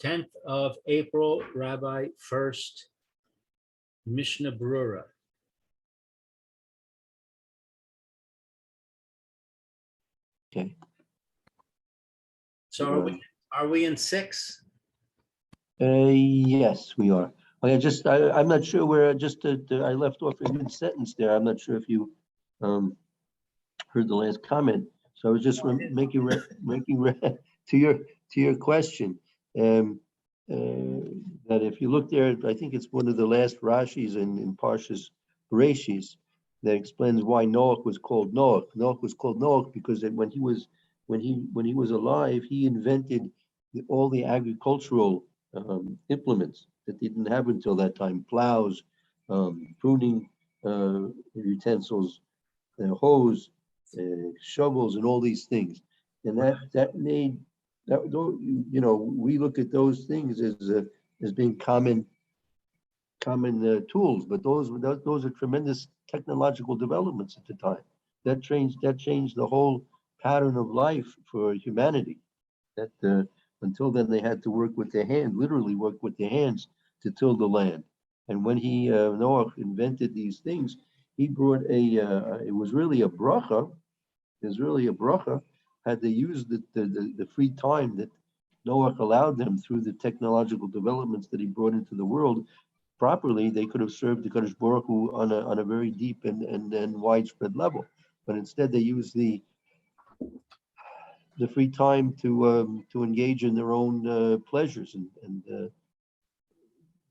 10th of April, Rabbi Furst, Mishna Berura. Okay. So are we in 6? Yes, we are. I'm not sure where, I left off a mid sentence there. I'm not sure if you heard the last comment. So I was just to your question. That if you look there, I think it's one of the last Rashis in Parshas Bereshis that explains why Noach was called Noach. Noach was called Noach because when he was alive, he invented all the agricultural implements that they didn't have until that time: plows, pruning utensils, hoes, shovels, and all these things. And that made that, we look at those things as being common tools, but those are tremendous technological developments at the time. That changed the whole pattern of life for humanity. That until then they had to work with their hands, literally work with their hands to till the land. And when Noah invented these things, he brought it was really a bracha. There's really a bracha. Had they used the free time that Noah allowed them through the technological developments that he brought into the world properly, they could have served the Kadosh Baruch Hu on a very deep and widespread level. But instead, they used the free time to engage in their own pleasures, and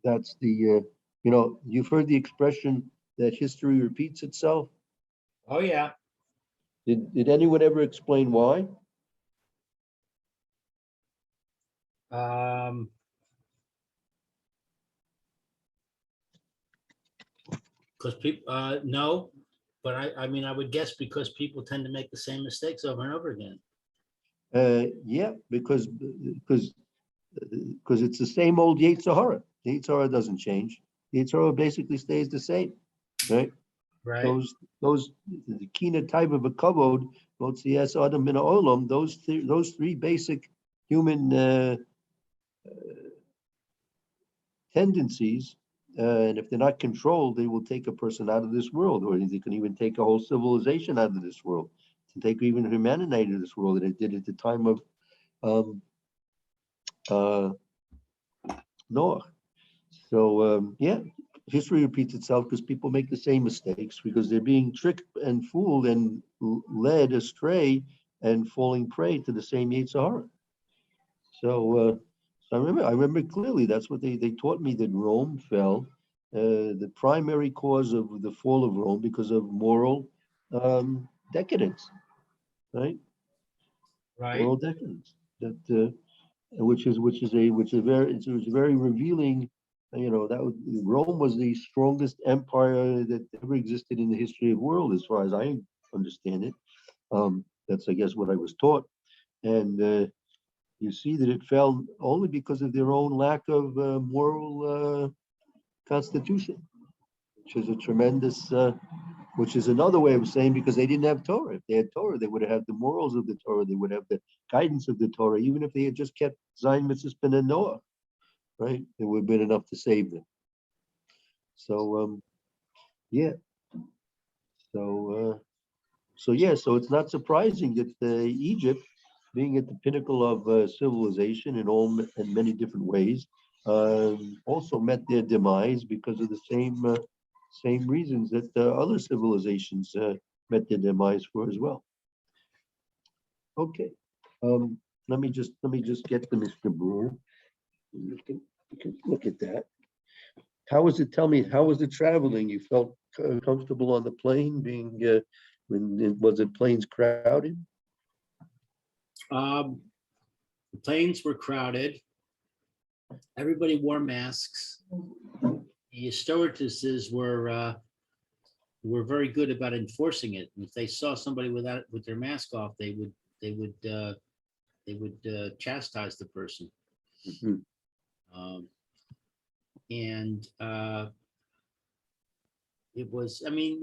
that's you've heard the expression that history repeats itself. Oh, yeah. Did anyone ever explain why? Because people, no, but I mean, I would guess because people tend to make the same mistakes over and over again. Yeah, because it's the same old Yetzer Hara. The Yetzer Hara doesn't change. The Yetzer Hara basically stays the same, right? Right. Those the kina type of a kavod, motzias adam min ha'olam. Those three basic human tendencies, and if they're not controlled, they will take a person out of this world, or they can even take a whole civilization out of this world, to take even humanity out of this world. And it did at the time of Noah. So yeah, history repeats itself because people make the same mistakes because they're being tricked and fooled and led astray and falling prey to the same Yetzer Hara. So I remember clearly that's what they taught me, that Rome fell. The primary cause of the fall of Rome because of moral decadence, right? Right. Moral decadence. That which is very revealing. Rome was the strongest empire that ever existed in the history of the world, as far as I understand it. That's, I guess, what I was taught, and you see that it fell only because of their own lack of moral constitution, which is a tremendous. Which is another way of saying because they didn't have Torah. If they had Torah, they would have had the morals of the Torah. They would have the guidance of the Torah. Even if they had just kept Zion, Mitzvah, and Noah, right? It would have been enough to save them. So yeah. So it's not surprising that Egypt, being at the pinnacle of civilization in many different ways, also met their demise because of the same reasons that other civilizations met their demise for as well. Okay, let me just get the Mr. Brewer. You can look at that. How was it? Tell me, how was it traveling? You felt comfortable on the plane? Was it planes crowded? The planes were crowded. Everybody wore masks. The stewardesses were very good about enforcing it. If they saw somebody with their mask off, they would chastise the person. Mm-hmm. And it was, I mean,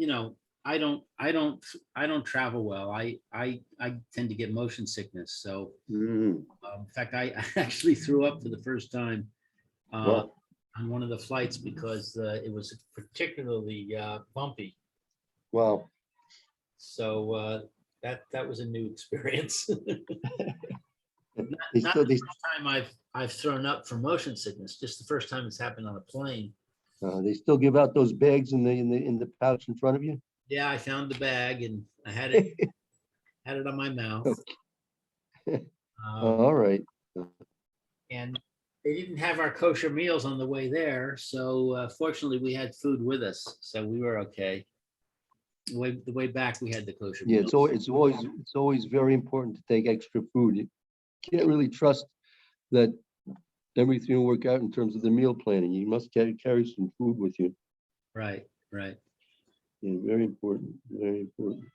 I don't travel well. I tend to get motion sickness. So in fact, I actually threw up for the first time Wow. on one of the flights because it was particularly bumpy. Wow. So that was a new experience. They Not still, the they, first time I've thrown up from motion sickness, just the first time it's happened on a plane. they still give out those bags in the pouch in front of you? Yeah, I found the bag and I had it on my mouth. All right. And they didn't have our kosher meals on the way there, so fortunately we had food with us, so we were okay. The way back we had the kosher Yeah, meals. it's always very important to take extra food. You can't really trust that everything will work out in terms of the meal planning. You must carry some food with you. Right, right. Yeah, very important, very important.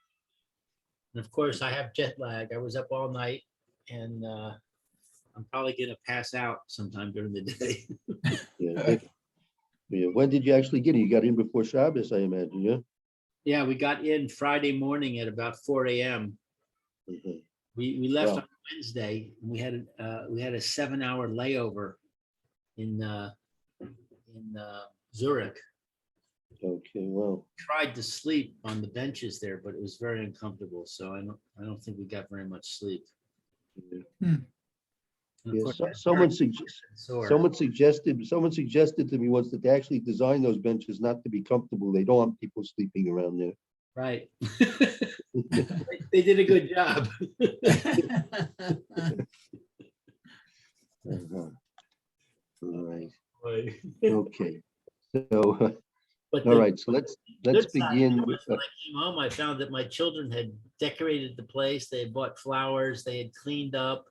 And of course, I have jet lag. I was up all night, and I'm probably gonna pass out sometime during the day. Yeah. Yeah. When did you actually get it? You got in before Shabbos, I imagine, yeah? Yeah, we got in Friday morning at about 4 a.m. Mhm. We left Wow. on Wednesday. And we had a 7-hour layover in Zurich. Okay, well, Tried to sleep on the benches there, but it was very uncomfortable. So I don't think we got very much sleep. yeah. And of Yeah, course, sore. someone suggested to me once that they actually designed those benches not to be comfortable. They don't want people sleeping around there. Right. They did a good job. Uh-huh. All right. Right. Okay. So, But all the right. So let's good side of it begin was with. when I came home, I found that my children had decorated the place. They had bought flowers. They had cleaned up,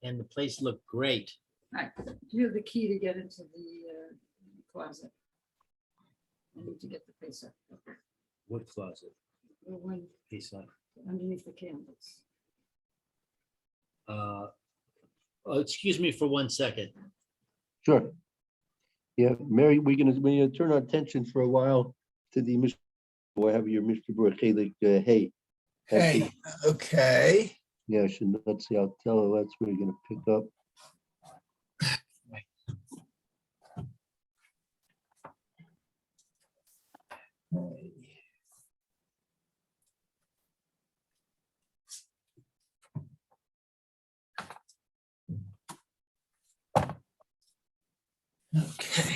and the place looked great. Right, you have the key to get into the closet. I need to get the Pesach, What closet? the one Piece of. underneath the candles. Oh, excuse me for 1 second. Sure. Yeah, Mary, we're gonna turn our attention for a while to the Mishna. I have your Mr. Chelik Hey. Hey, okay. Yeah, I should not say. I'll tell her that's where you're gonna pick up. Okay.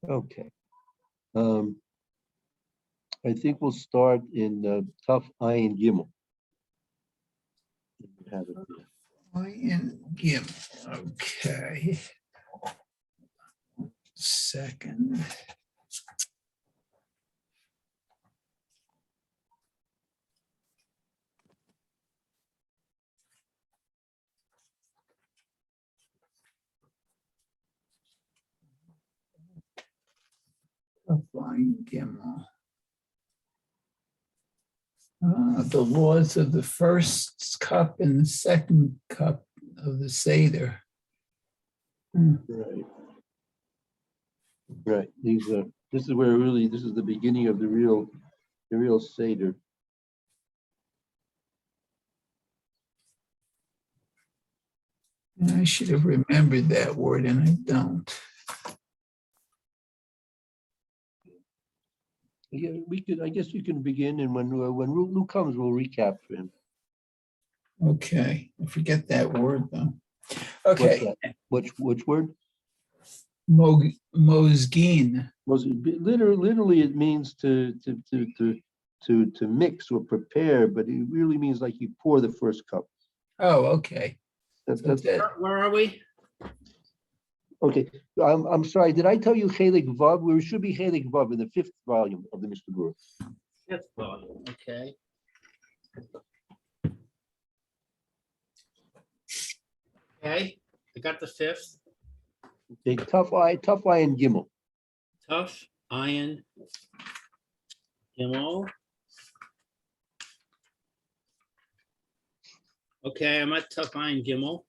Okay. I think we'll start in Tough Iron Gimel. Have it there. Ian Gim. Okay. Second. Fine Gimel. The laws of the first cup and the second cup of the Seder. Right. Right. This is where really, this is the beginning of the real Seder. I should have remembered that word and I don't. Yeah, I guess you can begin, and when Lou comes, we'll recap for him. Okay, I forget that word though. What's Okay, that? Which word? Mosgin. Literally, it means to mix or prepare, but it really means like you pour the first cup. Oh, okay. That's Where are we? okay. I'm sorry. Did I tell you Chelik Vav? We should be Chelik Vav in the 5th volume of the Mishna Berura. Fifth volume. Okay. Okay, I got the 5th. Okay, Tough Iron Gimel. Tough Iron Gimel. Okay, I'm at Tough Iron Gimel.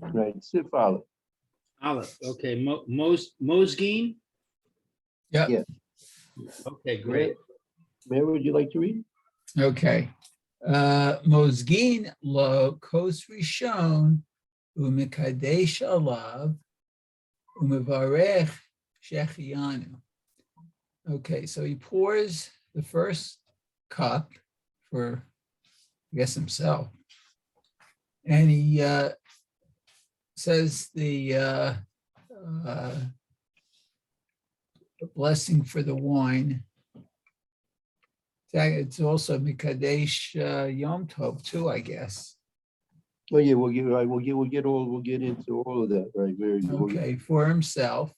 Right, Sif Aleph. Aleph, okay, Mosgeen? Yep. Yeah. Okay, great. Mayor, would you like to read? Okay. Mozgin lo kos rishon umikadesh alav umevarech shechianu. Okay, so he pours the first cup for, I guess, himself. And he says the blessing for the wine. It's also Mikadesh Yom Tov too, I guess. Oh, yeah, we'll get into all of that, right? Very good. Okay, for himself.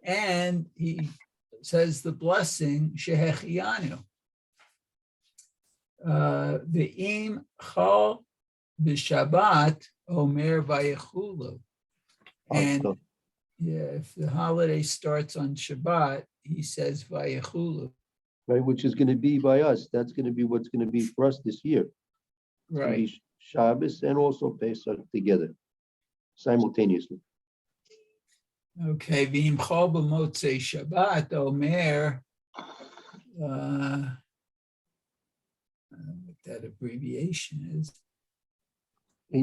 And he says the blessing, Shehechianu. The im chol b'Shabbat omer vayechulu. And So, yeah, if the holiday starts on Shabbat, he says vayechulu. right, which is going to be by us. That's going to be what's going to be for us this year. It's gonna Right. be Shabbos and also Pesach together, simultaneously. Okay, v'im chol b'motzei Shabbat omer. I don't know what that abbreviation is.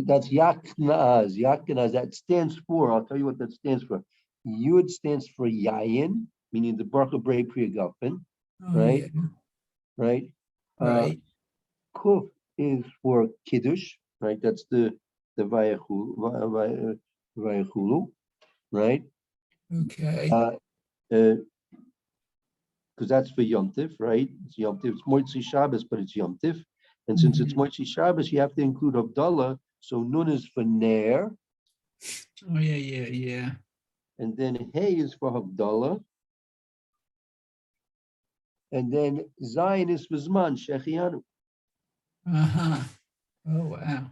That's Yaknaz. Yaknaz, that stands for, I'll tell you what that stands for. Yud stands for Yayin, meaning the Baruch Brei Priya Galpin, Oh, right? yeah, Right? right. Kuf is for Kiddush, right? That's the Vayechulu, right? Okay. Because that's for Yom Tif, right? It's Yom Tif. It's Moitzi Shabbos, but it's Yom Tif. And since it's Moitzi Shabbos, you have to include Havdalah. So Nun is for Ner, Oh, yeah. and then Hey is for Havdalah. And then Zion is for Zman, Shechianu. Uh-huh. Oh, wow.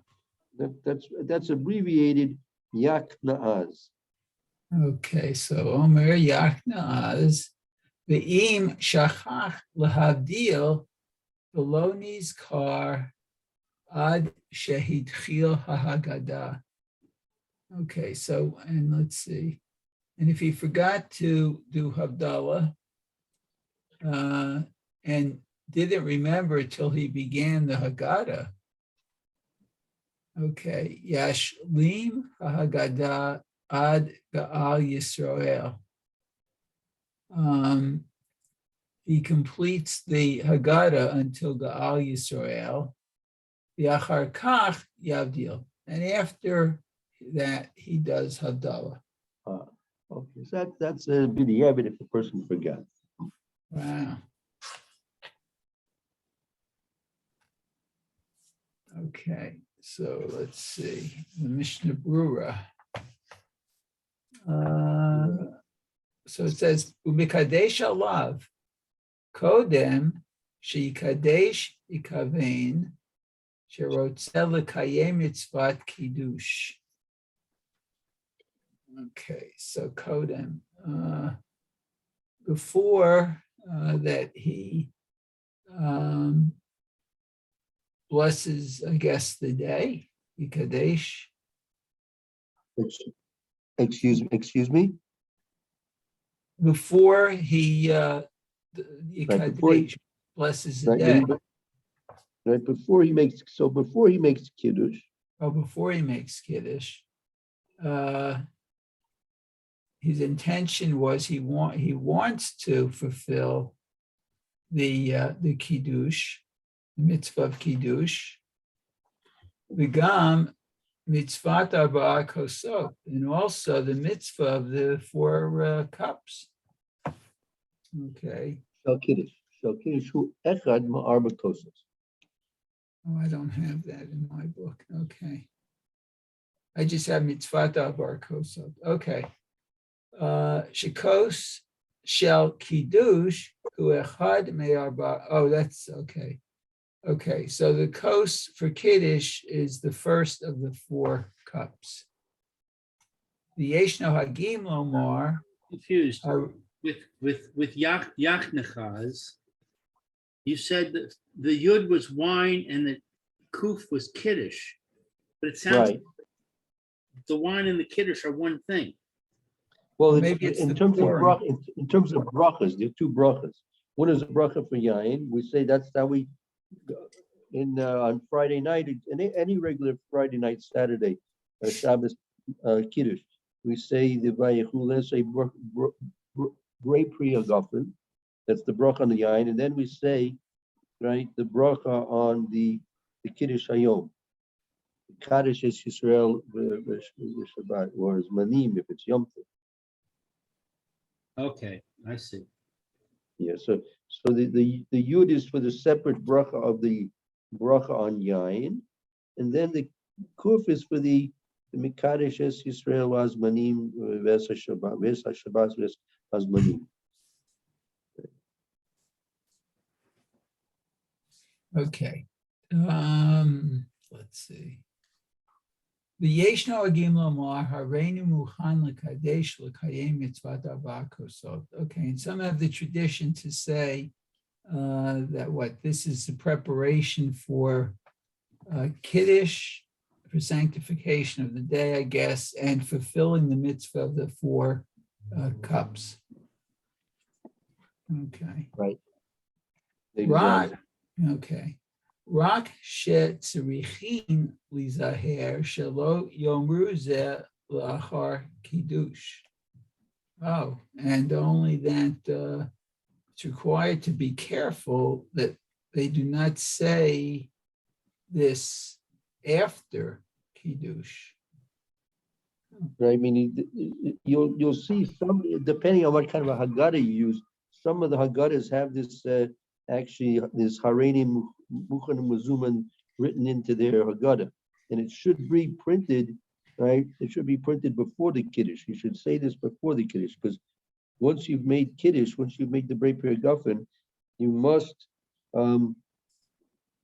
That's abbreviated Yaknaaz. Okay, so Omer Yachnaaz, Ve'im Shachach Lahavdil, Beloni's car, Ad Shehidchil HaHaggadah. Okay, so, and let's see. And if he forgot to do Havdalah, and didn't remember till he began the Haggadah. Okay, Yashlim HaHaggadah Ad Gaal Yisrael. He completes the Haggadah until Gaal Yisrael. Yachar Kach Yavdil. And after that, he does Havdalah. Okay, so that's a b'diavad if the person forgot. Wow. Okay, so let's see. The Mishna Berura. So it says, Ubikadesh alav, kodem, shikadesh ikavein, sherotzel lekayem mitzvat kiddush. Okay, so kodem. Before that he blesses, I guess, the day, Ikadesh. Excuse me? Before he Right, before he- Ikadesh blesses the Right, day. right before he makes Kiddush, Or before he makes Kiddush, his intention was he wants to fulfill the Kiddush, the mitzvah of Kiddush, V'gam mitzvat arba'a kosot, and also the mitzvah of the 4 cups. Okay. Shel Kiddush hu echad ma'arba kosos. Oh, I don't have that in my book. Okay. I just have mitzvat arba'a kosot. Okay. Shekos shel kiddush hu echad me'arba. Oh, that's okay. Okay, so the kos for Kiddush is the first of the 4 cups. The Yeshno Hagim Lomar. Confused. With Yachnechaz, you said that the Yud was wine and the Kuf was Kiddush. but it sounds Right. the wine and the kiddush are one thing. Well, Or it's- maybe it's in the terms of pouring. in terms of brachas, there are two brachas. One is a bracha for yain. We say that's how we on Friday night, any regular Friday night, Saturday, Shabbos kiddush. We say the vayichule, say great priya gafen. That's the bracha on the yain, and then we say, right, the bracha on the kiddush hayom. Kaddish is Yisrael Shabbat, or is manim if it's Yom Tov. Okay, I see. Yeah, so the yud is for the separate bracha of the bracha on yain, and then the kuf is for the mikadesh es Yisrael azmanim v'esa Shabbat azmanim. Okay. Let's see. V'yesh noagim lomar hareinu muchan l'kadesh l'kayem mitzvat arba kosot. Okay, and some have the tradition to say that what this is the preparation for kiddush, for sanctification of the day, I guess, and fulfilling the mitzvah of the 4 cups. Okay. Right. Right. Exactly. Okay. Rak shetzrichin lizaher shelo yomru ze lachar kiddush. Oh, and only that it's required to be careful that they do not say this after kiddush. Right. I mean, you'll see some, depending on what kind of a Haggadah you use. Some of the Haggadahs have this actually this Harenim Muchanim Mazuman written into their Haggadah, and it should be printed, right? It should be printed before the Kiddush. You should say this before the Kiddush, because once you've made Kiddush, once you've made the Brei Pri Hagafen, you must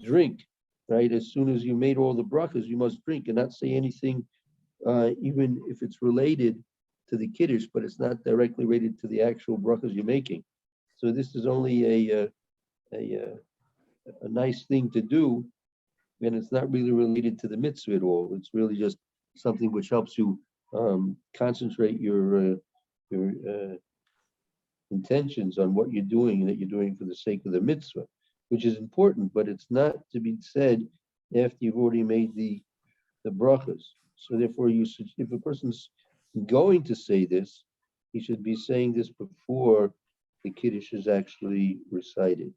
drink, right? As soon as you made all the brachas, you must drink and not say anything, even if it's related to the Kiddush, but it's not directly related to the actual brachas you're making. So this is only a nice thing to do, and it's not really related to the mitzvah at all. It's really just something which helps you concentrate your intentions on what you're doing, and that you're doing for the sake of the mitzvah, which is important, but it's not to be said after you've already made the brachas. So therefore, you should, if a person's going to say this, he should be saying this before the kiddush is actually recited.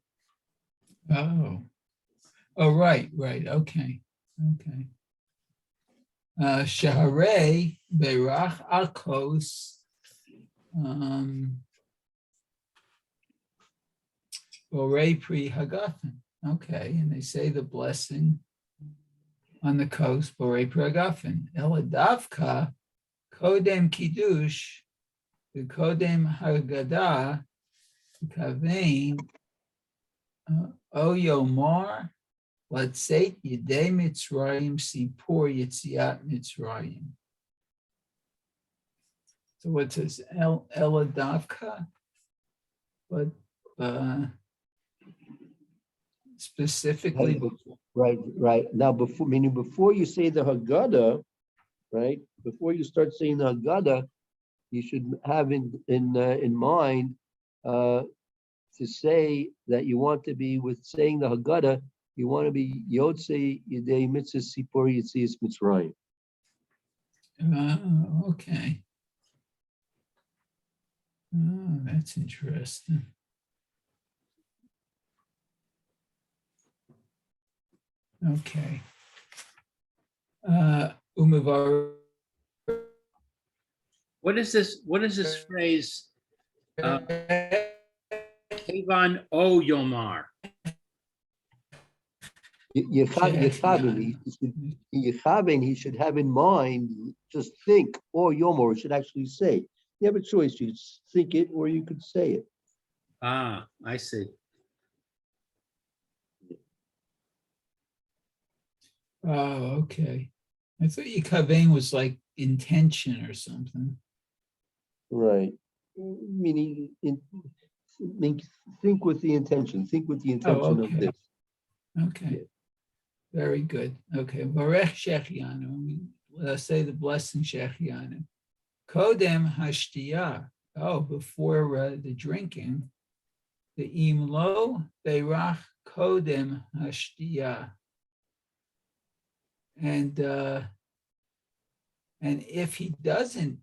Oh, right, okay. Shaharei berach akos Borei Pri Hagafen. Okay, and they say the blessing on the coast, Borei Pri Hagafen. Eladavka Kodem Kiddush, the Kodem Haggadah, Kavein, O Yomar, Latzeit Yedei Mitzrayim, Sipur Yitziat Mitzrayim. So what says Eladavka? But specifically, Right. Now, before you say the Haggadah, right? Before you start saying the Haggadah, you should have in mind to say that you want to be, with saying the Haggadah, you want to be Yotzei Yedei Mitzvah Sipor Yitzias Mitzrayim. okay. Oh, that's interesting. Okay. Umavar. What is this? What is this phrase? Kevan O Yomar. Yechavin, he should have in mind, just think, or Yomor, should actually say. You have a choice, you think it or you could say it. Ah, I see. Oh, okay. I thought Yikavein was like intention or something. Right. Meaning, think with the intention. Think with the intention of okay. this. Okay. Very good. Okay. Varech Shechianu. Let's say the blessing Shechianu. Kodem Hashtiyah. Oh, before the drinking. The Imlo Beirach Kodem Hashtiyah. And if he doesn't,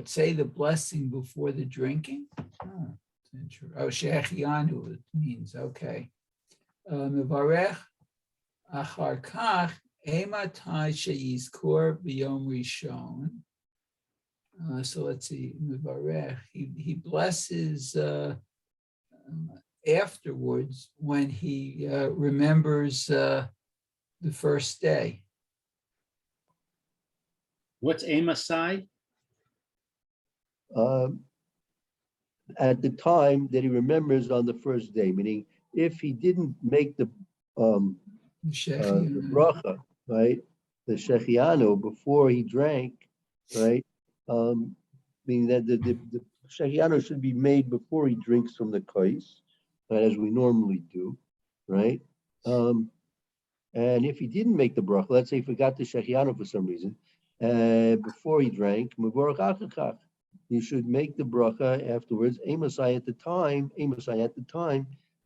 say the blessing before the drinking? Oh, Shechianu it means, okay. Mevarech Achar Kach Ematai Sheyizkor B'Yom Rishon. So let's see, Mevarech, he blesses afterwards when he remembers the first day. What's Amasai? At the time that he remembers on the first day, meaning if he didn't make the bracha, right, the shechianu before he drank, right, meaning that the shechianu should be made before he drinks from the kais, right, as we normally do, right? And if he didn't make the bracha, let's say he forgot the shechianu for some reason, before he drank, you should make the bracha afterwards. Amasai at the time,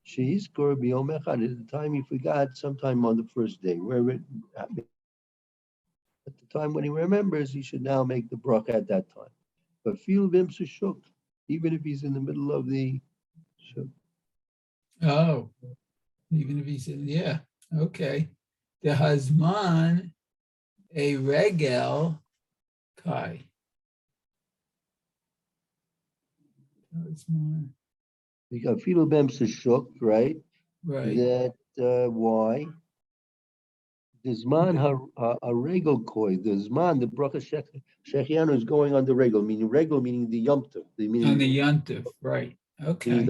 sheizkor b'yom echad, at the time he forgot, sometime on the first day. Where at the time when he remembers, he should now make the bracha at that time. But feel bim shuk, even if he's in the middle of the shuk. Oh, even if he said, yeah, okay. The Hazman, a regel kai. Hazman. You got feel bim shuk, right? Right. That why? The Zman a regel koi, the Zman, the bracha shechianu is going on the regel meaning the Yom Tov, meaning On the Yontif, right. Okay. meaning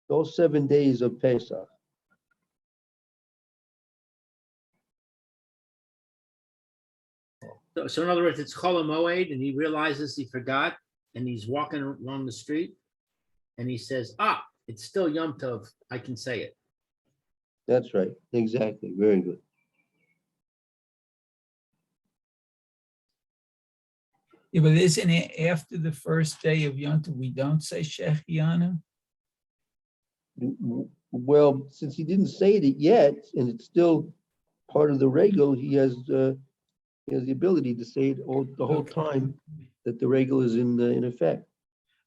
those 7 days of Pesach. So in other words, it's Chol Moed, and he realizes he forgot, and he's walking along the street, and he says, it's still Yom Tov, I can say it. That's right. Exactly. Very good. Yeah, but isn't it after the first day of Yontif, we don't say Shechianu? Well, since he didn't say it yet, and it's still part of the regel, he has the ability to say it the whole time that the regel is in effect.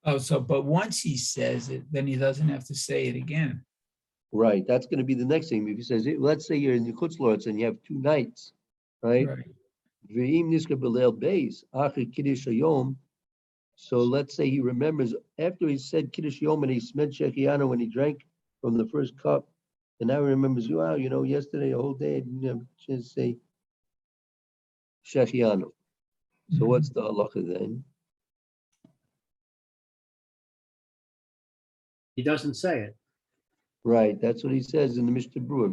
Oh, but once he says it, then he doesn't have to say it again. Right. That's going to be the next thing. If he says, let's say you're in the Chutz La'aretz and you have 2 nights, right? So let's say he remembers after he said Kiddush Yom and he meant Shechianu when he drank from the first cup, and now he remembers, wow, yesterday, a whole day, I didn't have a chance to say Shechianu. So what's the halacha then? He doesn't say it. Right, that's what he says in the Mishnah Berura.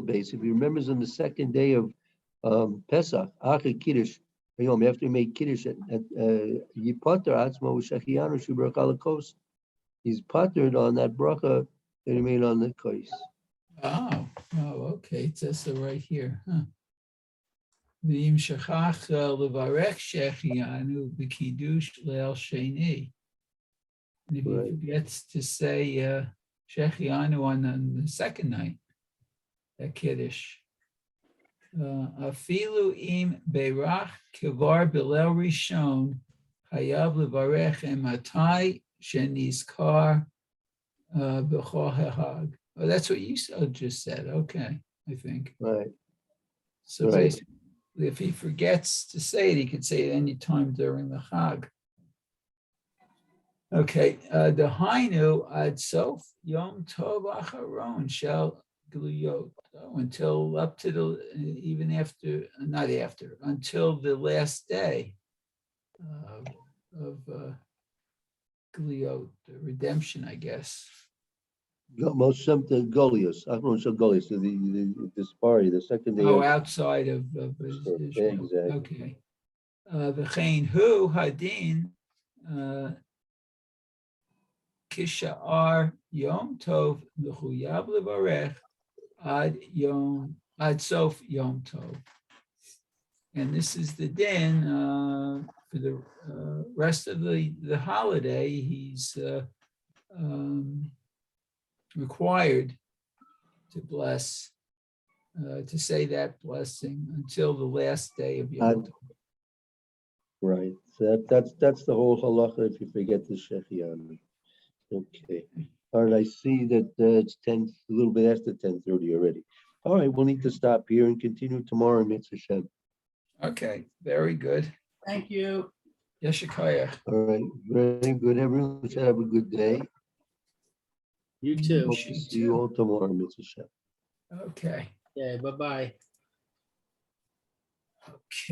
If he remembers on the second day of Pesach, after Kiddush, after he made Kiddush at Yipater Atzmo Shechianu Shibrach Alakos, he's pattered on that bracha that he made on the kos. Oh, okay. It says so right here. V'im shechach levarech shechianu b'kiddush leil sheni. And if he forgets to say shechianu on the second night, at Kiddush. Afilu im beirach kivar b'leil rishon hayav levarech ematai shenizkar b'chol hahag. Oh, that's what you just said. Okay, I think. Right. So basically, if he forgets to say it, he could say it any time during the Chag. Okay, the Hainu ad sof Yom Tov Acharon shall gluyot, until up to the even after, not after, until the last day of gluyot, the redemption, I guess. Most something Goliath, Achron shall Goliath, the party, the second day. Oh, outside of Israel. Exactly. Okay. V'chein hu hadin kisha'ar yom tov mechuyav levarech ad yom Ad Sof Yom Tov. And this is the din for the rest of the holiday. He's required to bless, to say that blessing until the last day of Yom Tov. Right. So that's the whole halacha if you forget the Shechianu. Okay. All right. I see that it's 10, a little bit after 10:30 already. All right. We'll need to stop here and continue tomorrow, Mitzvah Shem. Okay, very good. Thank you. Yeshikaya. All right. Very good. Everyone should have a good day. You too. Hope to see you all tomorrow, Mitzvah Shem. Okay. Yeah, bye-bye. Okay.